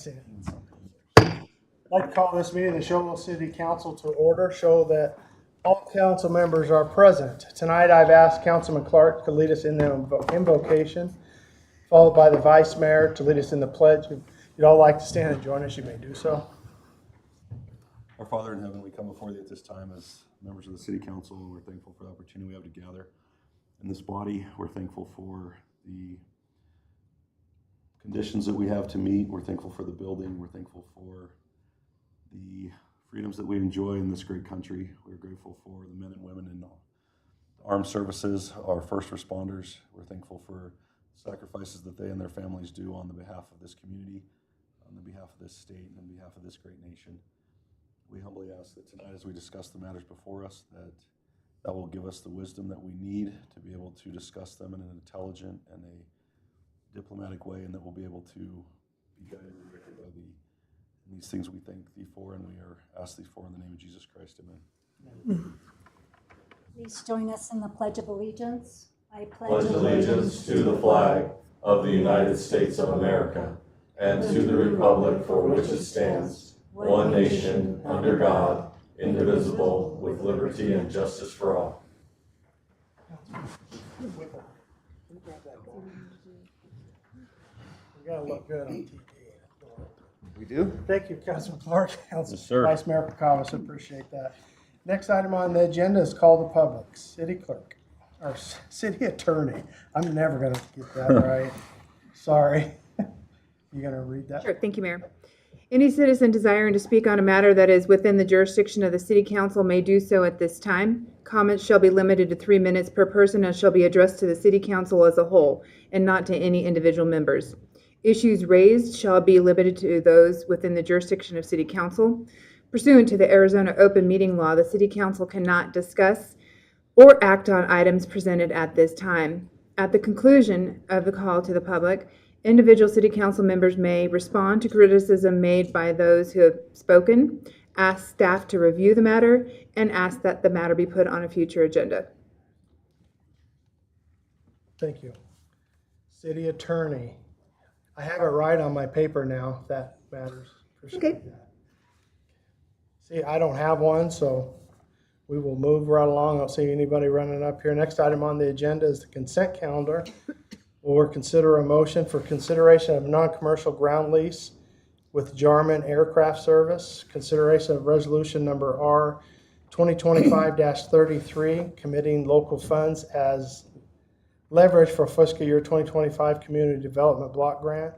see it. I'd like to call this meeting of the Show City Council to order. Show that all council members are present. Tonight I've asked Councilman Clark to lead us in the invocation, followed by the Vice Mayor to lead us in the pledge. If you'd all like to stand and join us, you may do so. Our Father in heaven, we come before thee at this time as members of the City Council, and we're thankful for the opportunity we have to gather in this body. We're thankful for the conditions that we have to meet. We're thankful for the building. We're thankful for the freedoms that we enjoy in this great country. We're grateful for the men and women in the armed services, our first responders. We're thankful for sacrifices that they and their families do on the behalf of this community, on the behalf of this state, and on behalf of this great nation. We humbly ask that tonight, as we discuss the matters before us, that will give us the wisdom that we need to be able to discuss them in an intelligent and a diplomatic way, and that we'll be able to be guided and directed by these things we thank thee for, and we are asked thee for in the name of Jesus Christ. Amen. Please join us in the Pledge of Allegiance. I pledge allegiance to the flag of the United States of America and to the republic for which it stands, one nation, under God, indivisible, with liberty and justice for all. We gotta look good on TV. We do? Thank you, Councilman Clark. Yes, sir. Vice Mayor Pecavas, appreciate that. Next item on the agenda is call the public. City clerk, or city attorney. I'm never gonna get that right. Sorry. You gonna read that? Sure. Thank you, Mayor. Any citizen desiring to speak on a matter that is within the jurisdiction of the City Council may do so at this time. Comments shall be limited to 3 minutes per person and shall be addressed to the City Council as a whole and not to any individual members. Issues raised shall be limited to those within the jurisdiction of City Council. Pursuant to the Arizona Open Meeting Law, the City Council cannot discuss or act on items presented at this time. At the conclusion of the call to the public, individual City Council members may respond to criticism made by those who have spoken, ask staff to review the matter, and ask that the matter be put on a future agenda. Thank you. City attorney. I have it right on my paper now, if that matters. Appreciate Okay. that. See, I don't have one, so we will move right along. I don't see anybody running up here. Next item on the agenda is the consent calendar. We'll consider a motion for consideration of non-commercial ground lease with Jarman Aircraft Service, consideration of resolution number R 2025-33, committing local funds as leverage for fiscal year 2025 Community Development Block Grant,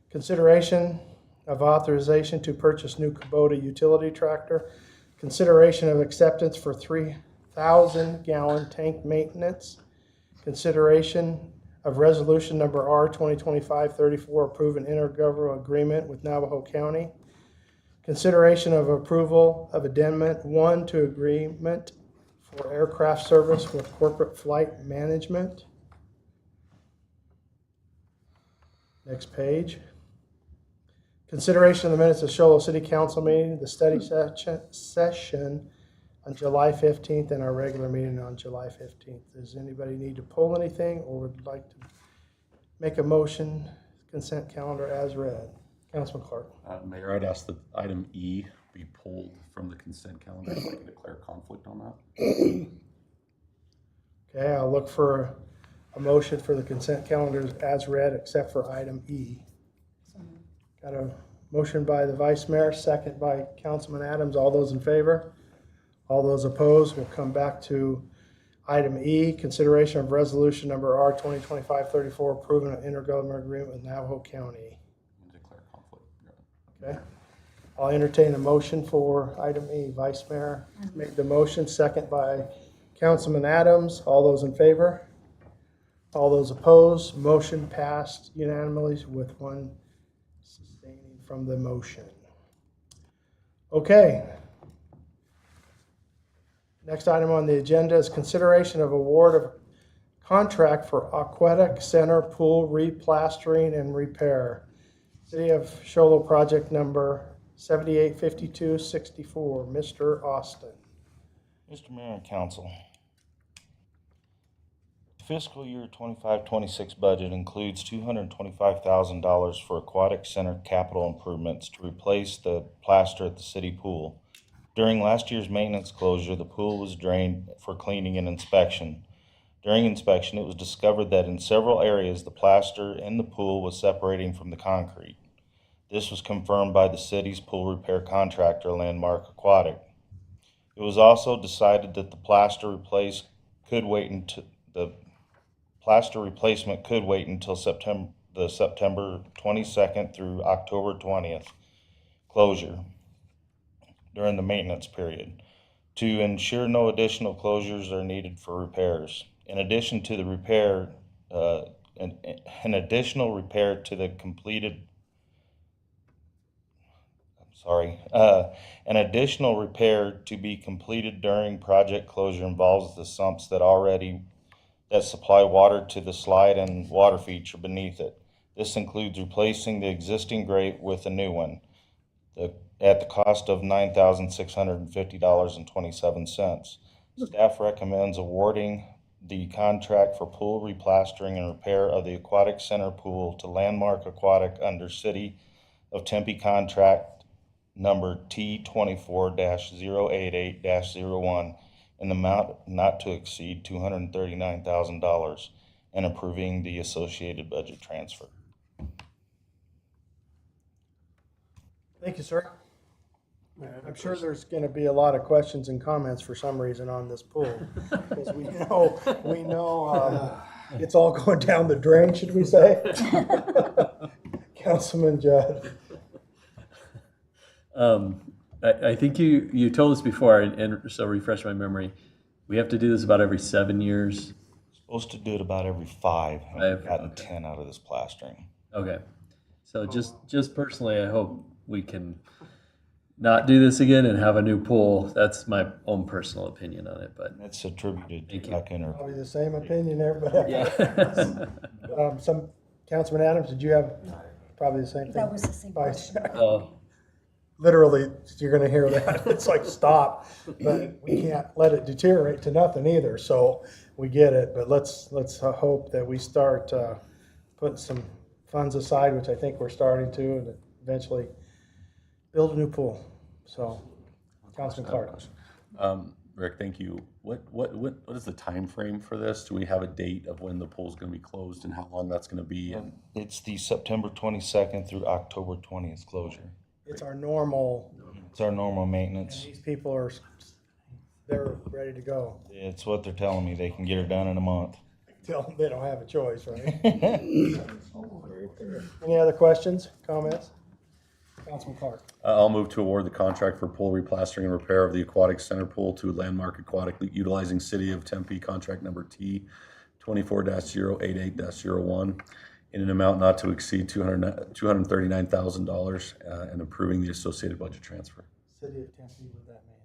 consideration of authorization to purchase new Kubota utility tractor, consideration of acceptance for 3,000-gallon tank maintenance, consideration of resolution number R 2025-34, approve an intergovernmental agreement with Navajo County, consideration of approval of addendum 1 to agreement for aircraft service with Corporate Flight Management. Next page. Consideration of the minutes of Show City Council meeting, the study session on July 15th and our regular meeting on July 15th. Does anybody need to pull anything or would like to make a motion, consent calendar as read? Councilman Clark. Mayor, I'd ask that item E be pulled from the consent calendar so I can declare conflict on that. Okay, I'll look for a motion for the consent calendars as read except for item E. Got a motion by the Vice Mayor, second by Councilman Adams. All those in favor? All those opposed? We'll come back to item E, consideration of resolution number R 2025-34, approving an intergovernmental agreement with Navajo County. Declare conflict. Okay. I'll entertain a motion for item E. Vice Mayor made the motion, second by Councilman Adams. All those in favor? All those opposed? Motion passed unanimously with one sustaining from the motion. Okay. Next item on the agenda is consideration of award of contract for Aquatic Center Pool replastering and repair. City of Show Low project number 785264, Mr. Austin. Mr. Mayor and Council, fiscal year 25-26 budget includes $225,000 for aquatic center capital improvements to replace the plaster at the city pool. During last year's maintenance closure, the pool was drained for cleaning and inspection. During inspection, it was discovered that in several areas the plaster in the pool was separating from the concrete. This was confirmed by the city's pool repair contractor, Landmark Aquatic. It was also decided that the plaster replacement could wait until September 22nd through October 20th closure during the maintenance period to ensure no additional closures are needed for repairs. In addition to the repair, an additional repair to the completed an additional repair to be completed during project closure involves the sumps that supply water to the slide and water feature beneath it. This includes replacing the existing grate with a new one at the cost of $9,650.27. Staff recommends awarding the contract for pool replastering and repair of the Aquatic Center pool to Landmark Aquatic under City of Tempe contract number T24-088-01 in the amount not to exceed $239,000 and approving the associated budget transfer. Thank you, sir. I'm sure there's going to be a lot of questions and comments for some reason on this pool, because we know it's all going down the drain, should we say? Councilman Judd. I think you told us before, and so refresh my memory. We have to do this about every 7 years. Supposed to do it about every 5. And we've gotten Okay. 10 out of this plastering. Okay. So just personally, I hope we can not do this again and have a new pool. That's my own personal opinion on it, but It's attributed to Thank you. back in our Probably the same opinion everybody. yeah. Some, Councilman Adams, did you have probably the same thing? That was the same Vice- question. Literally, you're gonna hear that. It's like, stop, but we can't let it deteriorate to nothing either, so we get it. But let's hope that we start putting some funds aside, which I think we're starting to, and eventually build a new pool. So, Councilman Clark. Rick, thank you. What is the time frame for this? Do we have a date of when the pool's going to be closed and how long that's going to be? And It's the September 22nd through October 20th closure. It's our normal, It's our normal and maintenance. these people are, they're ready to go. It's what they're telling me. They can get it done in a month. Tell them they don't have a choice, right? Any other questions, comments? Councilman Clark. I'll move to award the contract for pool replastering and repair of the Aquatic Center pool to Landmark Aquatic utilizing City of Tempe contract number T24-088-01 in an amount not to exceed $239,000 and approving the associated budget transfer. City of Tempe, what does that mean?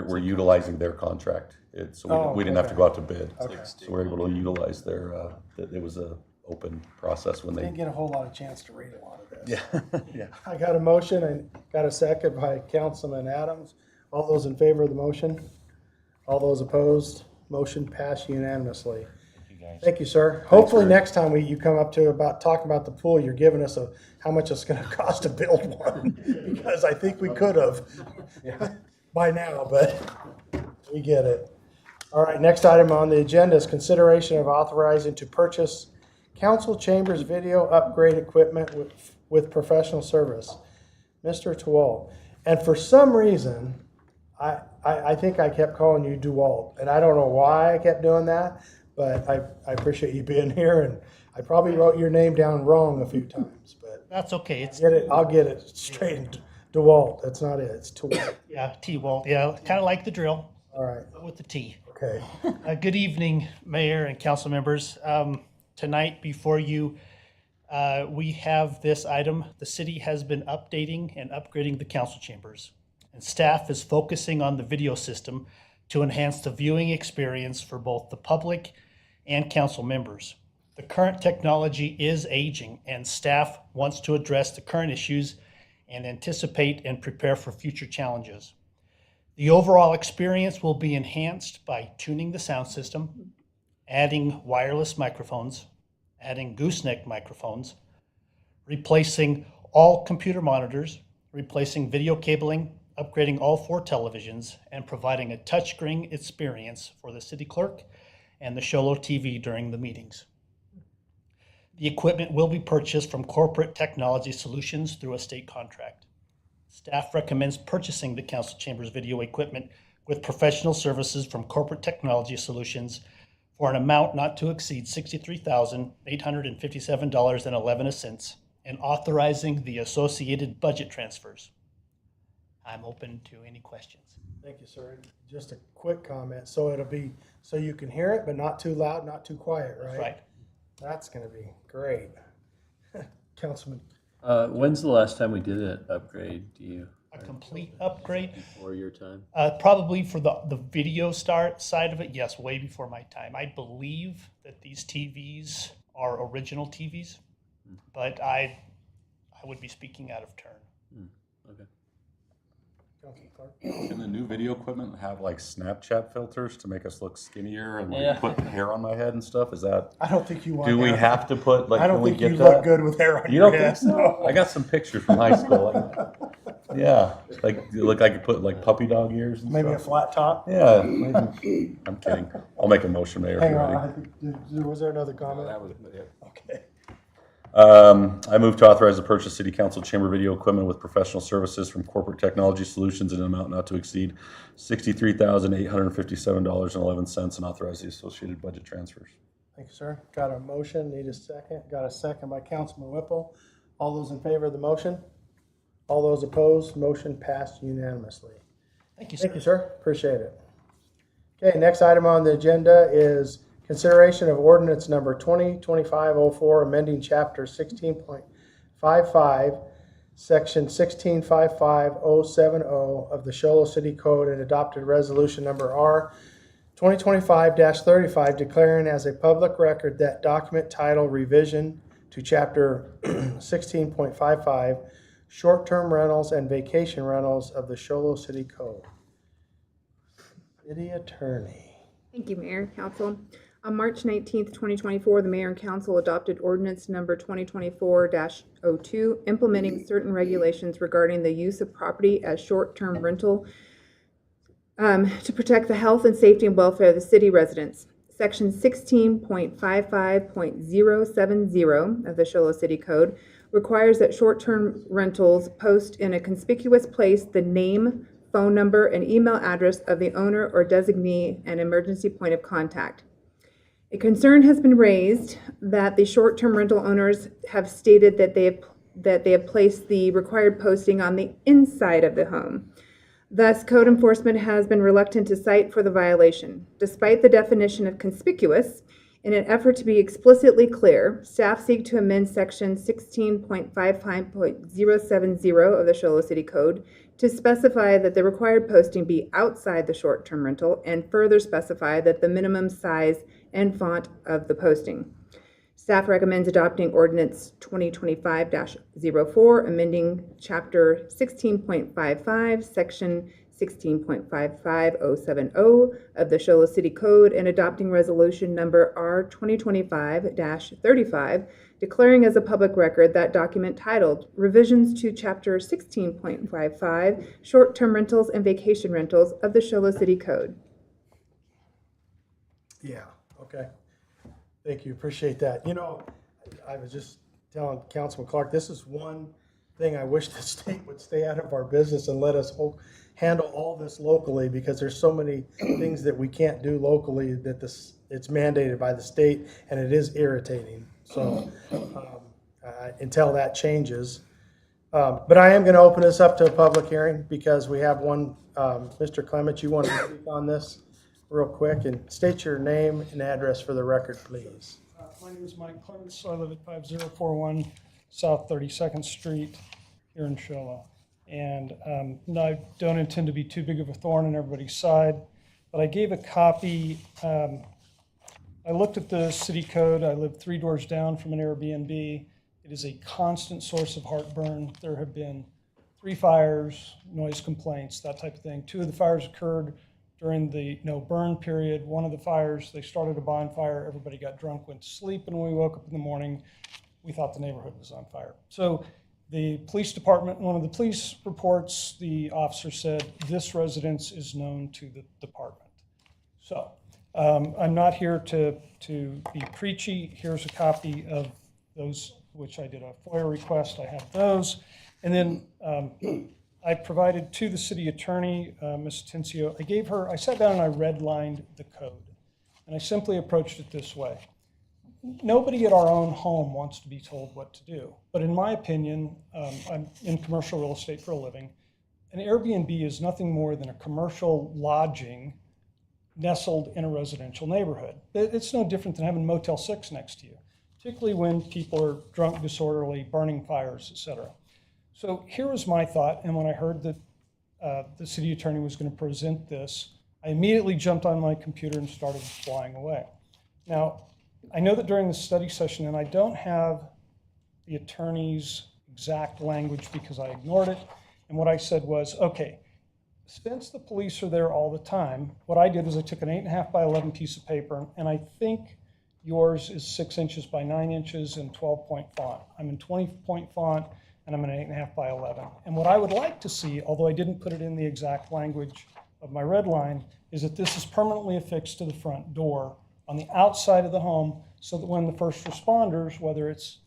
We're utilizing their contract. So we didn't have to okay. go out to bid. Okay. So we're able to utilize their, it was a open process when Didn't they. get a whole lot of chance to read a lot of this. Yeah, yeah. I got a motion and got a second by Councilman Adams. All those in favor of the motion? All those opposed? Motion passed unanimously. You guys. Thank you, sir. Hopefully Rick. next time you come up to talking about the pool, you're giving us how much it's gonna cost to build one. Because I think we could have by now, but we get it. All right, next item on the agenda is consideration of authorizing to purchase council chambers video upgrade equipment with professional service. Mr. Tewalt. And for some reason, I think I kept calling you DeWalt, and I don't know why I kept doing that, but I appreciate you being here, and I probably wrote your name down wrong a few times, but That's okay. It's I'll get it straight. DeWalt, that's not it, it's Tewalt. yeah, T-Walt. Yeah, kind of like the drill, All right, but with the T. okay. Good evening, Mayor and council members. Tonight before you, we have this item. The city has been updating and upgrading the council chambers, and staff is focusing on the video system to enhance the viewing experience for both the public and council members. The current technology is aging, and staff wants to address the current issues and anticipate and prepare for future challenges. The overall experience will be enhanced by tuning the sound system, adding wireless microphones, adding gooseneck microphones, replacing all computer monitors, replacing video cabling, upgrading all 4 televisions, and providing a touchscreen experience for the city clerk and the Sholo TV during the meetings. The equipment will be purchased from Corporate Technology Solutions through a state contract. Staff recommends purchasing the council chamber's video equipment with professional services from Corporate Technology Solutions for an amount not to exceed $63,857.11 and authorizing the associated budget transfers. I'm open to any questions. Thank you, sir. Just a quick comment. So it'll be, so you can hear it, but not too loud, not too quiet, right? Right. That's gonna be great. Councilman, When's the last time we did an upgrade? Do you, A complete upgrade, before your time? probably for the video side of it, yes, way before my time. I believe that these TVs are original TVs, but I would be speaking out of turn. Okay. Councilman Clark. Can the new video equipment have like Snapchat filters to make us look skinnier and like Yeah. put hair on my head and stuff? Is that, I don't think you want. do we that. have to put like, I don't can we think get you that? look good with hair on You your don't head. think so? I got some pictures from high school. Yeah, like you look like you put like puppy dog ears and Maybe a stuff. flat top. Yeah, maybe. I'm kidding. I'll make a motion, Mayor. if Hang you're on, ready. I think, was there another comment? Okay. I move to authorize the purchase city council chamber video equipment with professional services from Corporate Technology Solutions in an amount not to exceed $63,857.11 and authorize the associated budget transfers. Thank you, sir. Got a motion, need a second. Got a second by Councilman Whipple. All those in favor of the motion? All those opposed? Motion passed unanimously. Thank you, sir. Thank you, sir. Appreciate it. Okay, next item on the agenda is consideration of ordinance number 2025-04, amending chapter 16.55, section 1655-070 of the Sholo City Code and adopted resolution number R 2025-35, declaring as a public record that document title revision to chapter 16.55, short-term rentals and vacation rentals of the Sholo City Code. City Attorney. Thank you, Mayor, Council. On March 19th, 2024, the Mayor and Council adopted ordinance number 2024-02, implementing certain regulations regarding the use of property as short-term rental to protect the health and safety and welfare of the city residents. Section 16.55.070 of the Sholo City Code requires that short-term rentals post in a conspicuous place the name, phone number, and email address of the owner or designee and emergency point of contact. A concern has been raised that the short-term rental owners have stated that they have placed the required posting on the inside of the home. Thus, code enforcement has been reluctant to cite for the violation. Despite the definition of conspicuous, in an effort to be explicitly clear, staff seek to amend section 16.55.070 of the Sholo City Code to specify that the required posting be outside the short-term rental and further specify that the minimum size and font of the posting. Staff recommends adopting ordinance 2025-04, amending chapter 16.55, section 16.55070 of the Sholo City Code and adopting resolution number R 2025-35, declaring as a public record that document titled Revisions to Chapter 16.55, Short-Term Rentals and Vacation Rentals of the Sholo City Code. Yeah, okay. Thank you, appreciate that. You know, I was just telling Councilman Clark, this is one thing I wish the state would stay out of our business and let us handle all this locally, because there's so many things that we can't do locally that it's mandated by the state, and it is irritating. So until that changes. But I am going to open this up to a public hearing because we have one, Mr. Clement, you want to speak on this real quick and state your name and address for the record, please. My name is Mike Clements. I live at 5041 South 32nd Street here in Sholo. And no, I don't intend to be too big of a thorn on everybody's side, but I gave a copy. I looked at the city code. I live 3 doors down from an Airbnb. It is a constant source of heartburn. There have been 3 fires, noise complaints, that type of thing. 2 of the fires occurred during the no burn period, one of the fires, they started a bonfire, everybody got drunk, went to sleep, and when we woke up in the morning, we thought the neighborhood was on fire. So the police department, one of the police reports, the officer said, this residence is known to the department. So I'm not here to be preachy. Here's a copy of those, which I did a FOIA request. I have those. And then I provided to the city attorney, Ms. Tencio, I sat down and I redlined the code. And I simply approached it this way. Nobody at our own home wants to be told what to do. But in my opinion, I'm in commercial real estate for a living. An Airbnb is nothing more than a commercial lodging nestled in a residential neighborhood. It's no different than having Motel 6 next to you, particularly when people are drunk, disorderly, burning fires, etc. So here was my thought, and when I heard that the city attorney was going to present this, I immediately jumped on my computer and started flying away. Now, I know that during the study session, and I don't have the attorney's exact language because I ignored it, and what I said was, okay, since the police are there all the time, what I did was I took an 8.5 by 11 piece of paper, and I think yours is 6 inches by 9 inches in 12-point font. I'm in 20-point font, and I'm in 8.5 by 11. And what I would like to see, although I didn't put it in the exact language of my red line, is that this is permanently affixed to the front door on the outside of the home, so that when the first responders, whether it's,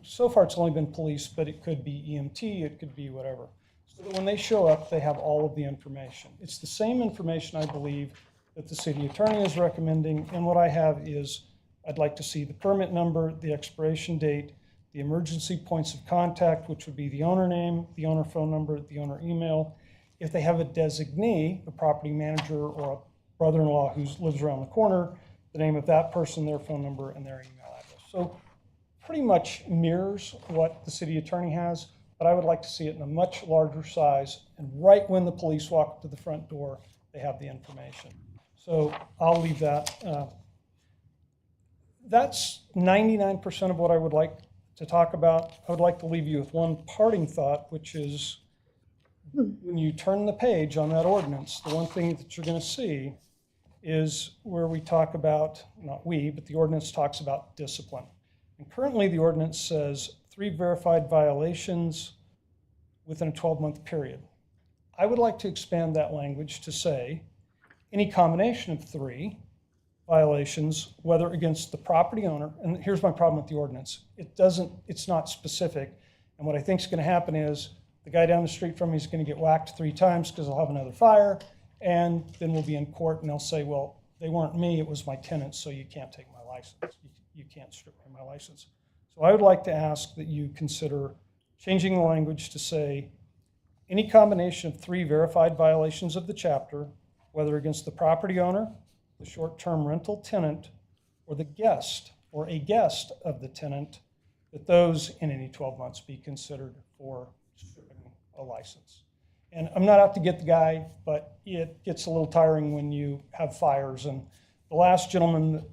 so far it's only been police, but it could be EMT, it could be whatever, so that when they show up, they have all of the information. It's the same information, I believe, that the city attorney is recommending, and what I have is, I'd like to see the permit number, the expiration date, the emergency points of contact, which would be the owner name, the owner phone number, the owner email. If they have a designee, a property manager or a brother-in-law who lives around the corner, the name of that person, their phone number, and their email address. So pretty much mirrors what the city attorney has, but I would like to see it in a much larger size. And right when the police walk up to the front door, they have the information. So I'll leave that. That's 99% of what I would like to talk about. I would like to leave you with one parting thought, which is when you turn the page on that ordinance, the one thing that you're going to see is where we talk about, not we, but the ordinance talks about discipline. And currently the ordinance says 3 verified violations within a 12-month period. I would like to expand that language to say any combination of 3 violations, whether against the property owner, and here's my problem with the ordinance. It's not specific. And what I think is going to happen is the guy down the street from me is going to get whacked 3 times because I'll have another fire. And then we'll be in court and they'll say, well, they weren't me, it was my tenants, so you can't take my license. You can't strip me of my license. So I would like to ask that you consider changing the language to say any combination of 3 verified violations of the chapter, whether against the property owner, the short-term rental tenant, or the guest, or a guest of the tenant, that those in any 12 months be considered for stripping a license. And I'm not out to get the guy, but it gets a little tiring when you have fires. And the last gentleman,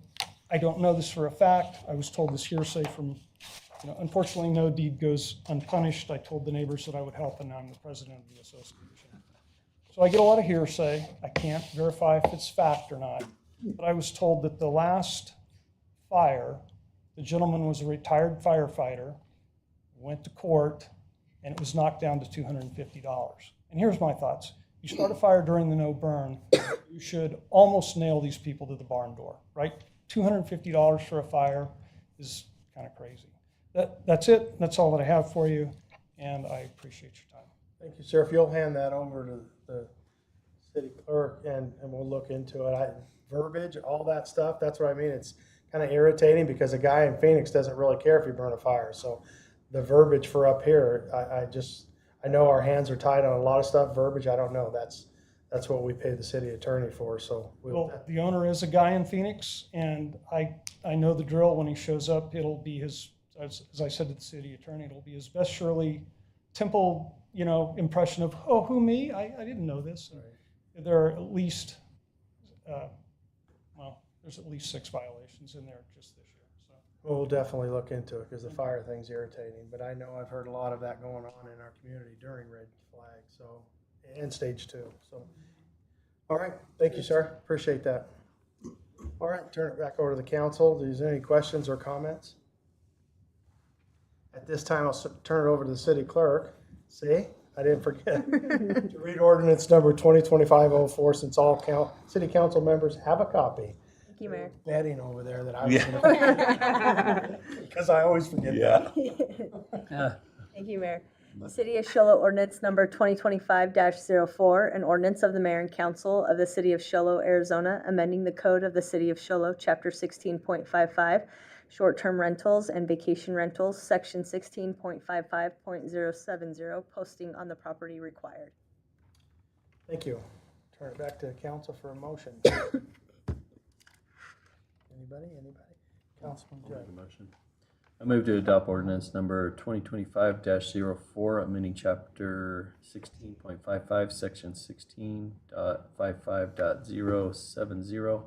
I don't know this for a fact. I was told this hearsay from, unfortunately, no deed goes unpunished. I told the neighbors that I would help, and now I'm the president of the association. So I get a lot of hearsay. I can't verify if it's fact or not. But I was told that the last fire, the gentleman was a retired firefighter, went to court, and it was knocked down to $250. And here's my thoughts. You start a fire during the no burn, you should almost nail these people to the barn door, right? $250 for a fire is kind of crazy. That's it. That's all that I have for you, and I appreciate your time. Thank you, sir. If you'll hand that over to the city clerk and we'll look into it. Verbiage, all that stuff, that's what I mean. It's kind of irritating because a guy in Phoenix doesn't really care if you burn a fire. So the verbiage for up here, I know our hands are tied on a lot of stuff. Verbiage, I don't know. That's what we pay the city attorney for. So Well, the owner is a guy in Phoenix, and I know the drill. When he shows up, it'll be his, as I said to the city attorney, it'll be his best Shirley Temple, impression of, oh, who, me? I didn't know this. Right. There are at least, there's at least 6 violations in there just this year. So. Well, we'll definitely look into it because the fire thing's irritating. But I know I've heard a lot of that going on in our community during red flag, and stage 2. So All right, thank you, sir. Appreciate that. All right, turn it back over to the council. Is there any questions or comments? At this time, I'll turn it over to the city clerk. See, I didn't forget to read ordinance number 2025-04 since all city council members have a copy. Thank you, Mayor. Betting over there that I was gonna, because I always forget that. Yeah. Thank you, Mayor. The City of Show Low ordinance number 2025-04, an ordinance of the mayor and council of the City of Show Low, Arizona, amending the code of the City of Show Low, Chapter 16.55, short-term rentals and vacation rentals, Section 16.55.070, posting on the property required. Thank you. Turn it back to the council for a motion. Anybody? Councilman Judd. I move to adopt ordinance number 2025-04, amending chapter 16.55, section 16.55.070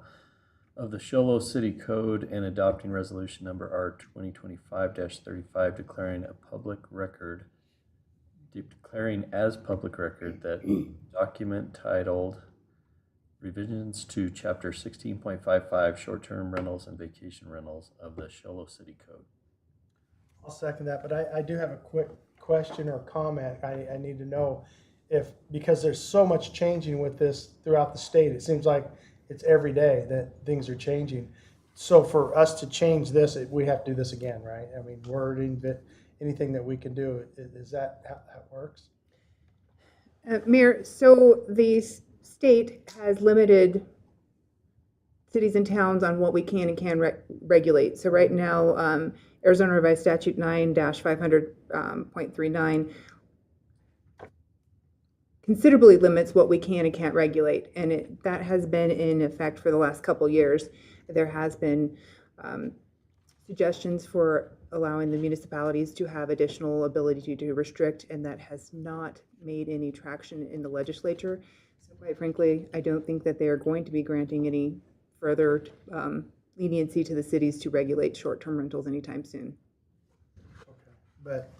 of the Show Low City Code and adopting resolution number R 2025-35, declaring as public record that document titled Revisions to Chapter 16.55, Short-Term Rentals and Vacation Rentals of the Show Low City Code. I'll second that, but I do have a quick question or comment. I need to know if, because there's so much changing with this throughout the state, it seems like it's every day that things are changing. So for us to change this, we have to do this again, right? I mean, wording, anything that we can do, is that how that works? Mayor, so the state has limited cities and towns on what we can and can't regulate. So right now, Arizona Revised Statute 9-500.39 considerably limits what we can and can't regulate, and that has been in effect for the last couple years. There has been suggestions for allowing the municipalities to have additional ability to restrict, and that has not made any traction in the legislature. So quite frankly, I don't think that they are going to be granting any further leniency to the cities to regulate short-term rentals anytime soon. Okay, but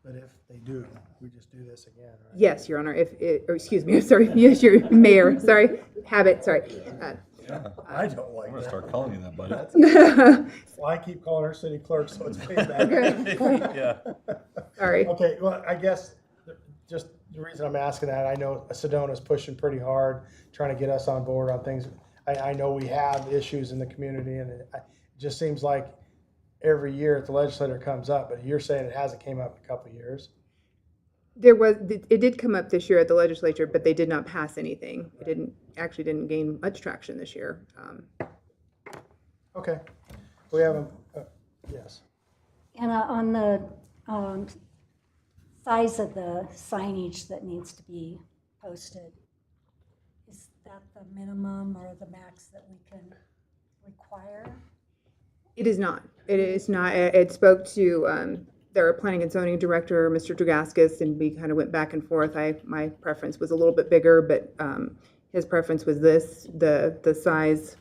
if they do, we just do this again, right? Yes, Your Honor, excuse me, sorry, yes, your mayor, sorry, sorry. I don't like I'm gonna that. start calling you that, buddy. Well, I keep calling our city clerk, so it's payback. Yeah. Sorry. Okay, well, I guess just the reason I'm asking that, I know Sedona's pushing pretty hard, trying to get us on board on things. I know we have issues in the community, and it just seems like every year the legislature comes up, but you're saying it hasn't came up in a couple of years. It did come up this year at the legislature, but they did not pass anything. It didn't gain much traction this year. Okay, we have yes. And on the size of the signage that needs to be posted, is that the minimum or the max that we can require? It is not. It is not. It spoke to their planning and zoning director, Mr. Dragaskis, and we kind of went back and forth. My preference was a little bit bigger, but his preference was the size,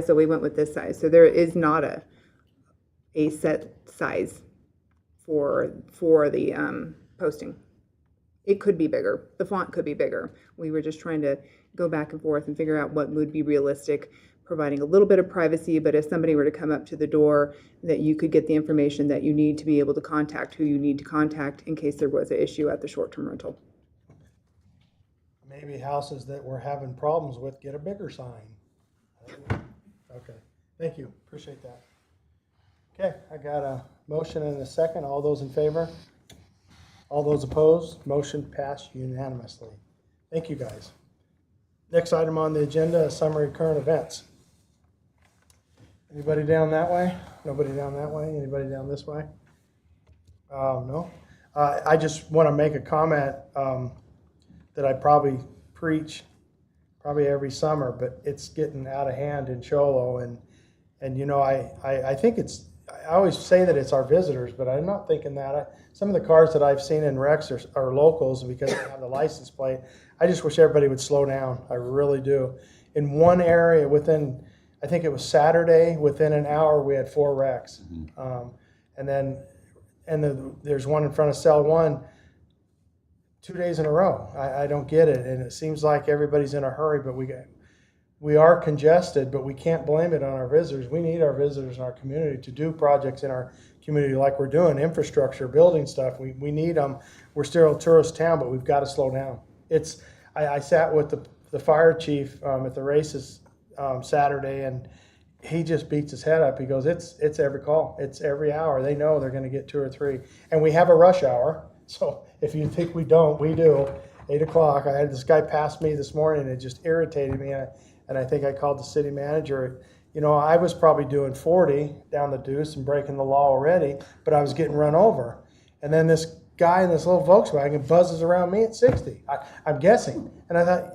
so we went with this size. So there is not a set size for the posting. It could be bigger. The font could be bigger. We were just trying to go back and forth and figure out what would be realistic, providing a little bit of privacy, but if somebody were to come up to the door, that you could get the information that you need to be able to contact who you need to contact in case there was an issue at the short-term rental. Maybe houses that we're having problems with get a bigger sign. Okay, thank you, appreciate that. Okay, I got a motion and a second. All those in favor? All those opposed? Motion passed unanimously. Thank you, guys. Next item on the agenda is summary current events. Anybody down that way? Nobody down that way? Anybody down this way? No? I just want to make a comment that I probably preach every summer, but it's getting out of hand in Show Low, and you know, I think I always say that it's our visitors, but I'm not thinking that. Some of the cars that I've seen in Rex are locals because they have the license plate. I just wish everybody would slow down. I really do. In one area within, I think it was Saturday, within an hour we had 4 wrecks. And there's one in front of Cell 1 2 days in a row. I don't get it, and it seems like everybody's in a hurry, but we are congested, but we can't blame it on our visitors. We need our visitors in our community to do projects in our community like we're doing, infrastructure, building stuff. We need them. We're still a tourist town, but we've got to slow down. I sat with the fire chief at the races Saturday, and he just beats his head up. He goes, it's every call. It's every hour. They know they're going to get 2 or 3. And we have a rush hour. So if you think we don't, we do. 8 o'clock. I had this guy pass me this morning, and it just irritated me. And I think I called the city manager. You know, I was probably doing 40 down the deuce and breaking the law already, but I was getting run over. And then this guy in this little Volkswagen buzzes around me at 60. I'm guessing. And I thought,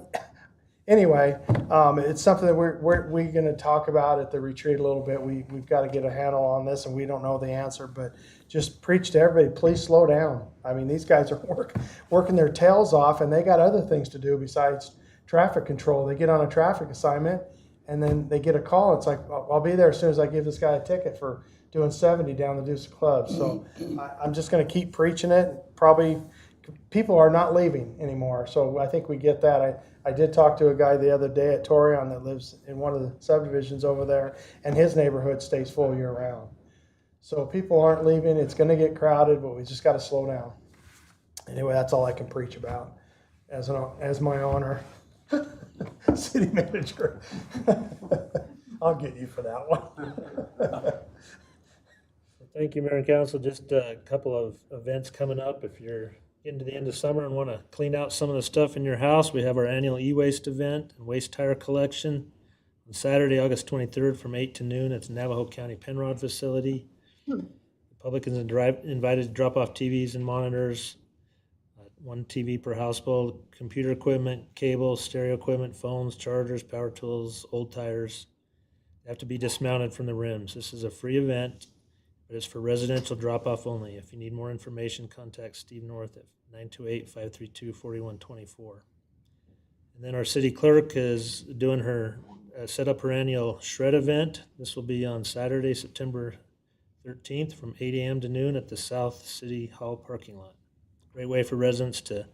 anyway, it's something that we're going to talk about at the retreat a little bit. We've got to get a handle on this, and we don't know the answer, but just preach to everybody, please slow down. I mean, these guys are working their tails off, and they got other things to do besides traffic control. They get on a traffic assignment, and then they get a call. It's like, I'll be there as soon as I give this guy a ticket for doing 70 down the Deuce Club. So I'm just going to keep preaching it. Probably people are not leaving anymore, so I think we get that. I did talk to a guy the other day at Torion that lives in one of the subdivisions over there, and his neighborhood stays full year round. So people aren't leaving. It's going to get crowded, but we just got to slow down. Anyway, that's all I can preach about as my honor. City manager. I'll get you for that one. Thank you, Mayor and Council. Just a couple of events coming up. If you're getting to the end of summer and want to clean out some of the stuff in your house, we have our annual e-waste event and waste tire collection on Saturday, August 23rd from 8 to noon at the Navajo County Penrod facility. The public is invited to drop off TVs and monitors, 1 TV per household, computer equipment, cable, stereo equipment, phones, chargers, power tools, old tires. They have to be dismounted from the rims. This is a free event, but it's for residential drop-off only. If you need more information, contact Steve North at 928-532-4124. And then our city clerk is doing her, set up her annual shred event. This will be on Saturday, September 13th from 8 a.m. to noon at the South City Hall parking lot. Great way for residents to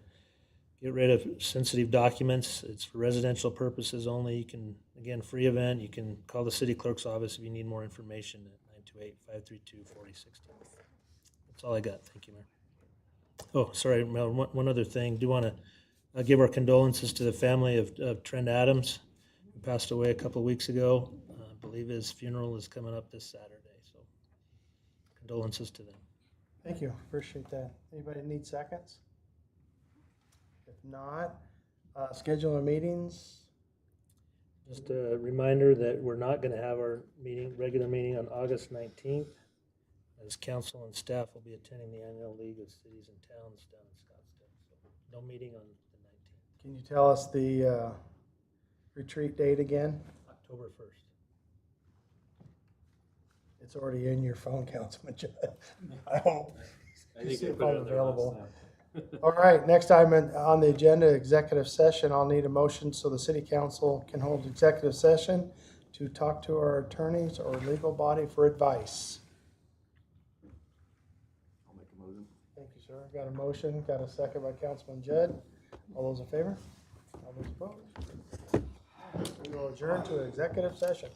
get rid of sensitive documents. It's for residential purposes only. You can, again, free event. You can call the city clerk's office if you need more information at 928-532-4060. That's all I got. Thank you, Mayor. Oh, sorry, Mel, one other thing. Do want to give our condolences to the family of Trent Adams, who passed away a couple of weeks ago. I believe his funeral is coming up this Saturday, so condolences to them. Thank you. Appreciate that. Anybody need seconds? If not, schedule of meetings. Just a reminder that we're not going to have our regular meeting on August 19th, as council and staff will be attending the annual League of Cities and Towns down in Scottsdale. So no meeting on the 19th. Can you tell us the retreat date again? October 1st. It's already in your phone, Councilman Judd. I hope. I think See we if put I'm it in there last available. time. All right, next item on the agenda, executive session. I'll need a motion so the city council can hold executive session to talk to our attorneys or legal body for advice. I'll make a motion. Thank you, sir. Got a motion, got a second by Councilman Judd. All those in favor? All those opposed? We will adjourn to executive session.